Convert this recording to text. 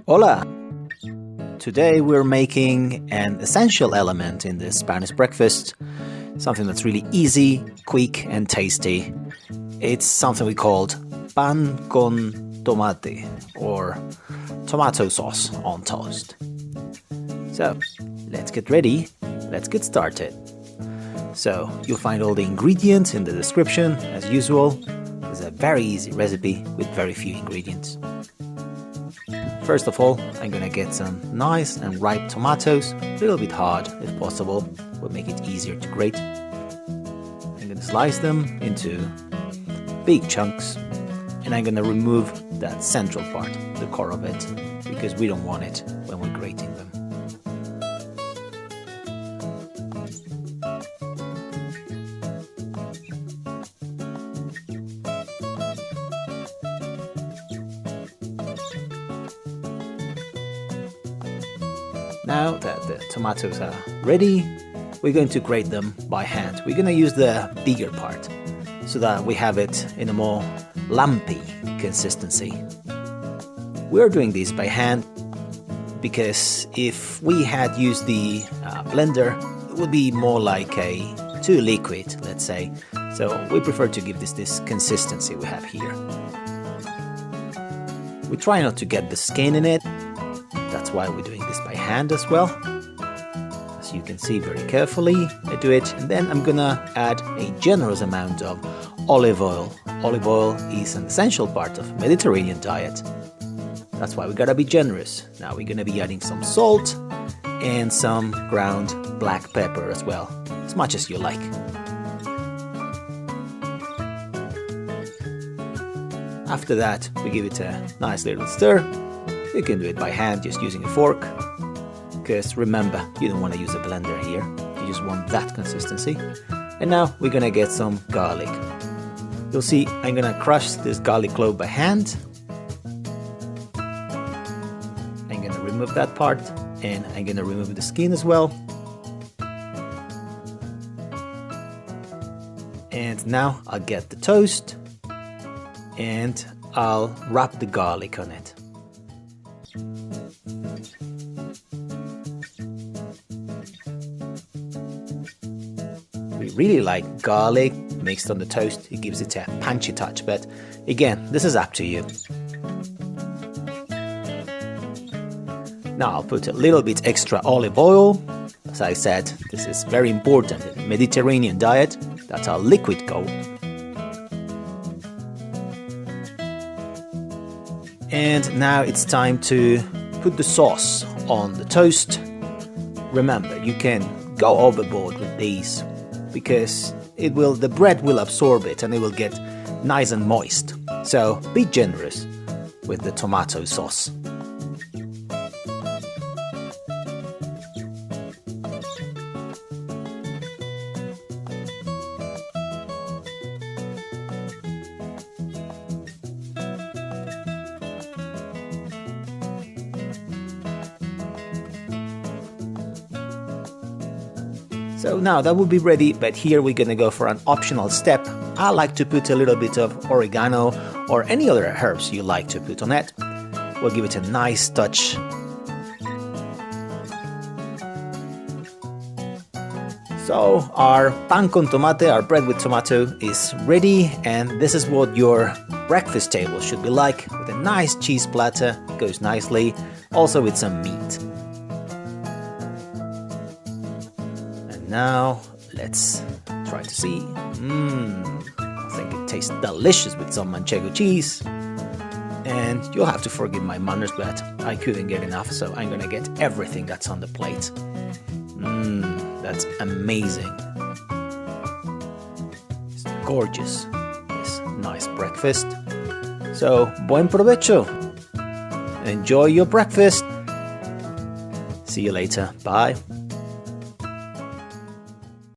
Hola! Today we're making an essential element in the Spanish breakfast, something that's really easy, quick and tasty. It's something we called pan con tomate, or tomato sauce on toast. So, let's get ready, let's get started. So, you'll find all the ingredients in the description, as usual. It's a very easy recipe with very few ingredients. First of all, I'm gonna get some nice and ripe tomatoes, a little bit hard if possible, will make it easier to grate. I'm gonna slice them into big chunks, and I'm gonna remove that central part, the core of it, because we don't want it when we're grating them. Now that the tomatoes are ready, we're going to grate them by hand. We're going to use the bigger part so that we have it in a more lumpy consistency. We're doing this by hand because if we had used the blender, it would be more like too liquid, let's say. So we prefer to give this consistency we have here. We try not to get the skin in it. That's why we're doing this by hand as well. As you can see very carefully, I do it, and then I'm gonna add a generous amount of olive oil. Olive oil is an essential part of Mediterranean diet. That's why we gotta be generous. Now we're gonna be adding some salt and some ground black pepper as well, as much as you like. After that, we give it a nice little stir. You can do it by hand, just using a fork, because remember, you don't want to use a blender here, you just want that consistency. And now we're gonna get some garlic. You'll see I'm gonna crush this garlic clove by hand. I'm gonna remove that part, and I'm gonna remove the skin as well. And now I'll get the toast, and I'll wrap the garlic on it. We really like garlic mixed on the toast. It gives it a punchy touch, but again, this is up to you. Now I'll put a little bit extra olive oil. As I said, this is very important in the Mediterranean diet. That's our liquid gold. And now it's time to put the sauce on the toast. Remember, you can go overboard with these because the bread will absorb it and it will get nice and moist. So be generous with the tomato sauce. So now that will be ready, but here we're gonna go for an optional step. I like to put a little bit of oregano or any other herbs you like to put on it. We'll give it a nice touch. So our pan con tomate, our bread with tomato, is ready, and this is what your breakfast table should be like, with a nice cheese platter, goes nicely, also with some meat. Now, let's try to see. I think it tastes delicious with some manchego cheese. And you'll have to forgive my manners, but I couldn't get enough, so I'm gonna get everything that's on the plate. That's amazing. It's gorgeous, this nice breakfast. So, buen provecho. Enjoy your breakfast. See you later. Bye.